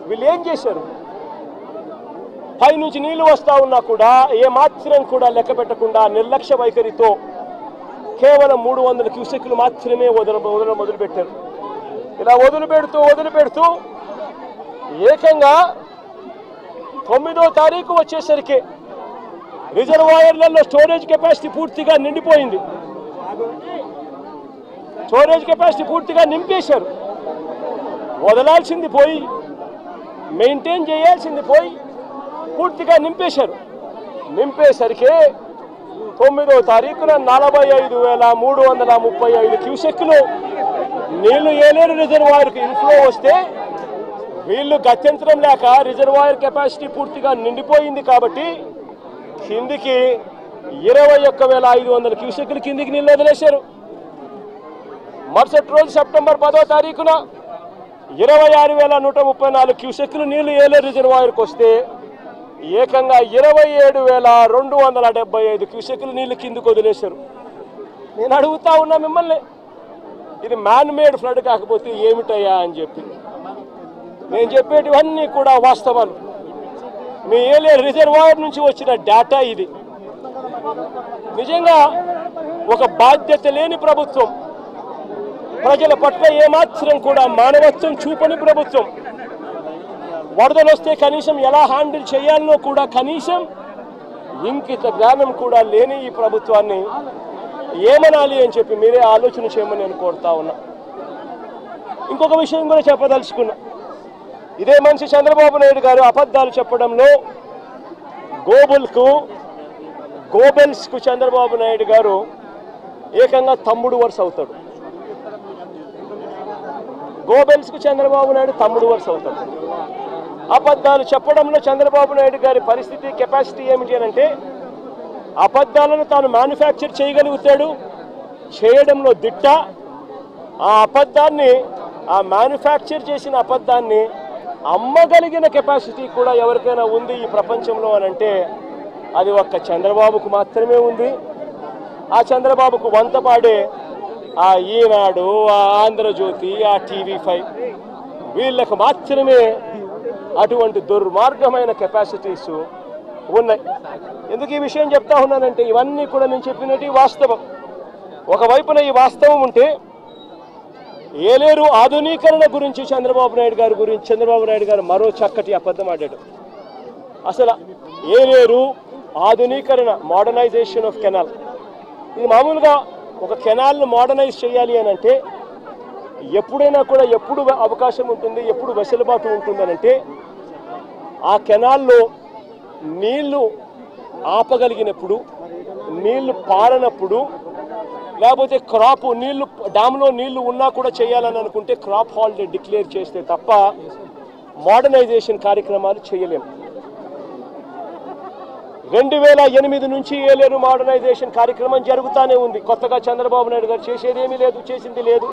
వీళ్ళు ఏం చేశారు? పైనుంచి నీళ్లు వస్తా ఉన్నా కూడా ఏమాత్రం కూడా లెక్క పెట్టకుండా నిర్లక్ష్య వైఖరితో కేవలం 300 క్యూసెక్లు మాత్రమే మొదలుపెట్టారు. ఇలా వదిలిపెడుతూ ఏకంగా 9వ తారీఖు వచ్చేసరికి రిజర్వాయర్లలో స్టోరేజ్ కెపాసిటీ పూర్తిగా నిండిపోయింది. స్టోరేజ్ కెపాసిటీ పూర్తిగా నింపేశారు. వదలాల్సింది పోయి, మెయింటైన్ చేయాల్సింది పోయి పూర్తిగా నింపేశారు. నింపేసరికి 9వ తారీఖున 45,335 క్యూసెక్లు నీళ్లు ఏలేరు రిజర్వాయర్కు ఇన్ఫ్లో వస్తే వీళ్ళు గత్యంతరం లేక రిజర్వాయర్ కెపాసిటీ పూర్తిగా నిండిపోయింది కాబట్టి కిందికి 21,500 క్యూసెక్లు కిందికి నీళ్ళు వదిలేశారు. మరుసటి రోజు సెప్టెంబర్ 10వ తారీఖున 26,134 క్యూసెక్లు నీళ్లు ఏలేరు రిజర్వాయర్కి వస్తే ఏకంగా 27,275 క్యూసెక్లు నీళ్లు కిందికి వదిలేశారు. నేను అడుగుతా ఉన్నా మిమ్మల్ని, ఇది మ్యాన్ మేడ్ ఫ్లడ్ కాకపోతే ఏమిటయ్యా అని చెప్పి. నేను చెప్పేటివన్నీ కూడా వాస్తవాలు. మీ ఏలేరు రిజర్వాయర్ నుంచి వచ్చిన డేటా ఇది. నిజంగా ఒక బాధ్యత లేని ప్రభుత్వం, ప్రజల పట్ల ఏమాత్రం కూడా మానవత్వం చూపని ప్రభుత్వం, వరదలు వస్తే కనీసం ఎలా హ్యాండిల్ చేయాలనో కూడా కనీసం ఇంకిత జ్ఞానం కూడా లేని ఈ ప్రభుత్వాన్ని ఏమనాలి అని చెప్పి మీరే ఆలోచన చేయమని నేను కోరుతా ఉన్నా. ఇంకొక విషయం కూడా చెప్పదలుచుకున్నా. ఇదే మనిషి చంద్రబాబు నాయుడు గారు అబద్ధాలు చెప్పడంలో గోబెల్స్కు చంద్రబాబు నాయుడు గారు ఏకంగా తమ్ముడు వరుస అవుతాడు. గోబెల్స్కు చంద్రబాబు నాయుడు తమ్ముడు వరుస అవుతాడు. అబద్ధాలు చెప్పడంలో చంద్రబాబు నాయుడు గారి పరిస్థితి, కెపాసిటీ ఏమిటి అని అంటే అబద్ధాలను తాను మ్యానుఫ్యాక్చర్ చేయగలుగుతాడు, చేయడంలో దిట్ట. ఆ మ్యానుఫ్యాక్చర్ చేసిన అబద్ధాన్ని అమ్మగలిగిన కెపాసిటీ కూడా ఎవరికైనా ఉంది ఈ ప్రపంచంలో అని అంటే అది ఒక్క చంద్రబాబుకు మాత్రమే ఉంది. ఆ చంద్రబాబుకు వంతపాడే ఆ ఈనాడు, ఆ ఆంధ్రజ్యోతి, ఆ TV5 వీళ్ళకు మాత్రమే అటువంటి దుర్మార్గమైన కెపాసిటీస్ ఉన్నాయి. ఎందుకు ఈ విషయం చెప్తా ఉన్నానంటే ఇవన్నీ కూడా నేను చెప్పినట్టు వాస్తవం. ఒకవైపున ఈ వాస్తవం ఉంటే ఏలేరు ఆధునీకరణ గురించి చంద్రబాబు నాయుడు గారు మరో చక్కటి అబద్ధం ఆడాడు. అసలు ఏలేరు ఆధునీకరణ, మోడర్నైజేషన్ ఆఫ్ కెనాల్, ఇది మామూలుగా ఒక కెనాల్ను మోడర్నైజ్ చేయాలి అని అంటే ఎప్పుడైనా కూడా ఎప్పుడు అవకాశం ఉంటుంది, ఎప్పుడు వెసులుబాటు ఉంటుందనంటే ఆ కెనాల్లో నీళ్లు ఆపగలిగినప్పుడు, నీళ్లు పారనప్పుడు, లేకపోతే క్రాప్ నీళ్లు డ్యామ్లో నీళ్లు ఉన్నా కూడా చేయాలని అనుకుంటే క్రాప్ హాలిడే డిక్లేర్ చేస్తే తప్ప మోడర్నైజేషన్ కార్యక్రమాలు చేయలేము. 2008 నుంచి ఏలేరు మోడర్నైజేషన్ కార్యక్రమం జరుగుతూనే ఉంది. కొత్తగా చంద్రబాబు నాయుడు గారు చేసేది ఏమీ లేదు, చేసింది లేదు.